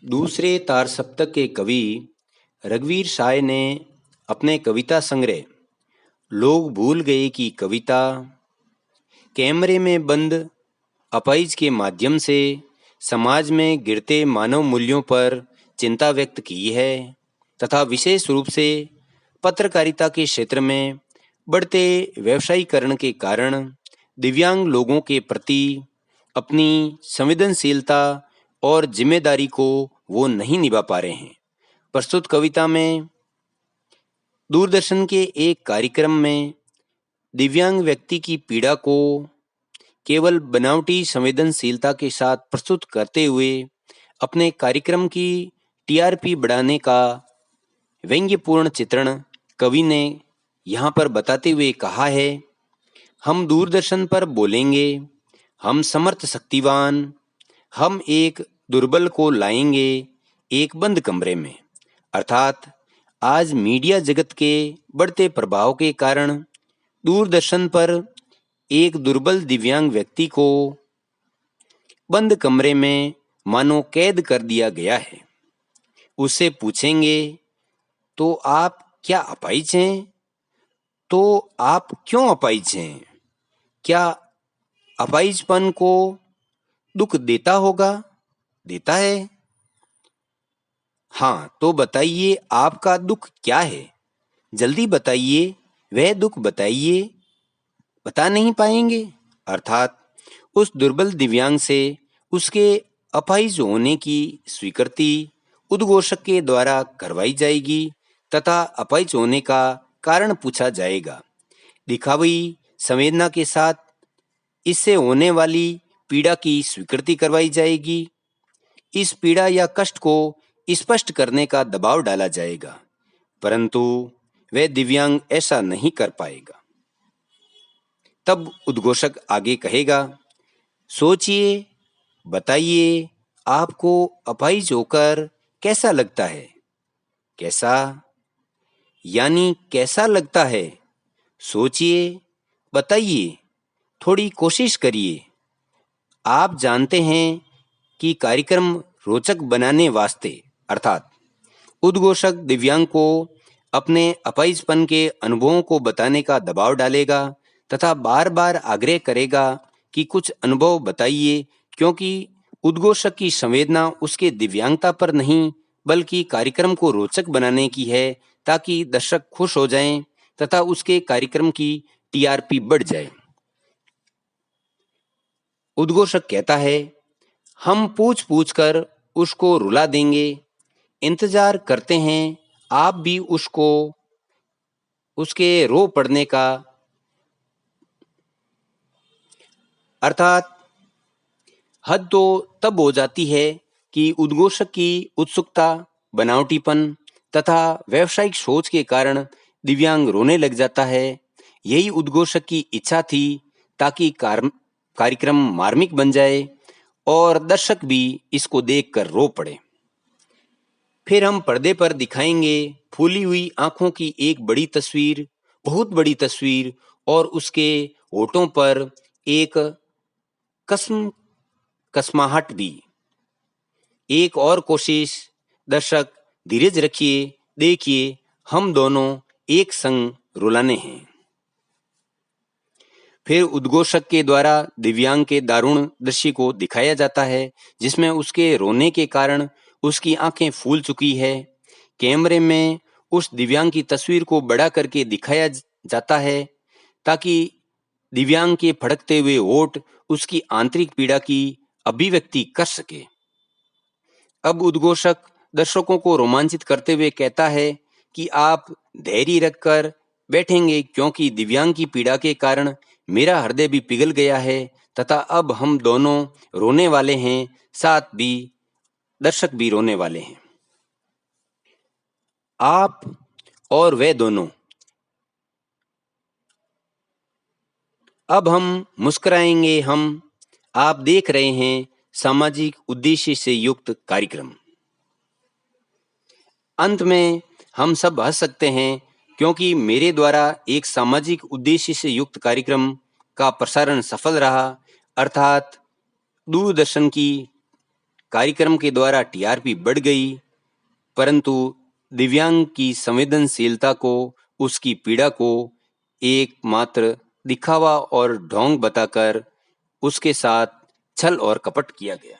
दूसरे तार सप्तक के कवि रघुवीर साय ने अपने कविता संग्रह लोग भूल गए की कविता कैमरे में बंद अपाइज के माध्यम से समाज में गिरते मानव मूल्यों पर चिंता व्यक्त की है तथा विशेष रूप से पत्रकारिता के क्षेत्र में बढ़ते व्यवसायीकरण के कारण दिव्यांग लोगों के प्रति अपनी संवेदनशीलता और जिम्मेदारी को वो नहीं निभा पा रहे हैं। प्रस्तुत कविता में दूरदर्शन के एक कार्यक्रम में दिव्यांग व्यक्ति की पीड़ा को केवल बनावटी संवेदनशीलता के साथ प्रस्तुत करते हुए अपने कार्यक्रम की टीआरपी बढ़ाने का व्यंग्यपूर्ण चित्रण कवि ने यहाँ पर बताते हुए कहा है। हम दूरदर्शन पर बोलेंगे, हम समर्थ शक्तिवान, हम एक दुर्बल को लाएंगे एक बंद कमरे में। अर्थात आज मीडिया जगत के बढ़ते प्रभाव के कारण दूरदर्शन पर एक दुर्बल दिव्यांग व्यक्ति को बंद कमरे में मानो कैद कर दिया गया है। उससे पूछेंगे तो आप क्या अपाहिज हैं? तो आप क्यों अपाहिज हैं? क्या अपाहिजपन को दुख देता होगा? देता है? हाँ, तो बताइए आपका दुख क्या है? जल्दी बताइए, वह दुख बताइए। बता नहीं पाएंगे? अर्थात उस दुर्बल दिव्यांग से उसके अपाहिज होने की स्वीकृति उद्घोषक के द्वारा करवाई जाएगी तथा अपाहिज होने का कारण पूछा जाएगा। दिखावी संवेदना के साथ इससे होने वाली पीड़ा की स्वीकृति करवाई जाएगी। इस पीड़ा या कष्ट को स्पष्ट करने का दबाव डाला जाएगा, परंतु वह दिव्यांग ऐसा नहीं कर पाएगा। तब उद्घोषक आगे कहेगा, सोचिए, बताइए आपको अपाहिज होकर कैसा लगता है? कैसा यानी कैसा लगता है? सोचिए, बताइए, थोड़ी कोशिश करिए। आप जानते हैं कि कार्यक्रम रोचक बनाने वास्ते अर्थात उद्घोषक दिव्यांग को अपने अपाहिजपन के अनुभवों को बताने का दबाव डालेगा तथा बार बार आग्रह करेगा कि कुछ अनुभव बताइए, क्योंकि उद्घोषक की संवेदना उसके दिव्यांगता पर नहीं बल्कि कार्यक्रम को रोचक बनाने की है, ताकि दर्शक खुश हो जाएं तथा उसके कार्यक्रम की टीआरपी बढ़ जाए। उद्घोषक कहता है, हम पूछ पूछ कर उसको रुला देंगे, इंतजार करते हैं आप भी उसको उसके रो पड़ने का। अर्थात हद तो तब हो जाती है कि उद्घोषक की उत्सुकता, बनावटीपन तथा व्यावसायिक सोच के कारण दिव्यांग रोने लग जाता है। यही उद्घोषक की इच्छा थी, ताकि कार्यक्रम मार्मिक बन जाए और दर्शक भी इसको देखकर रो पड़े। फिर हम पर्दे पर दिखाएंगे फूली हुई आंखों की एक बड़ी तस्वीर, बहुत बड़ी तस्वीर, और उसके होठों पर एक कसमाहट भी। एक और कोशिश, दर्शक धीरज रखिए, देखिए हम दोनों एक संग रुलाने हैं। फिर उद्घोषक के द्वारा दिव्यांग के दारुण दृश्य को दिखाया जाता है, जिसमें उसके रोने के कारण उसकी आंखें फूल चुकी है। कैमरे में उस दिव्यांग की तस्वीर को बड़ा करके दिखाया जाता है, ताकि दिव्यांग के फड़कते हुए होठ उसकी आंतरिक पीड़ा की अभिव्यक्ति कर सके। अब उद्घोषक दर्शकों को रोमांचित करते हुए कहता है कि आप धैर्य रखकर बैठेंगे, क्योंकि दिव्यांग की पीड़ा के कारण मेरा हृदय भी पिघल गया है तथा अब हम दोनों रोने वाले हैं, साथ भी दर्शक भी रोने वाले हैं। आप और वे दोनों, अब हम मुस्कुराएंगे, हम आप देख रहे हैं सामाजिक उद्देश्य से युक्त कार्यक्रम। अंत में हम सब हंस सकते हैं, क्योंकि मेरे द्वारा एक सामाजिक उद्देश्य से युक्त कार्यक्रम का प्रसारण सफल रहा। अर्थात दूरदर्शन की कार्यक्रम के द्वारा टीआरपी बढ़ गई, परंतु दिव्यांग की संवेदनशीलता को, उसकी पीड़ा को एकमात्र दिखावा और ढोंग बताकर उसके साथ छल और कपट किया गया।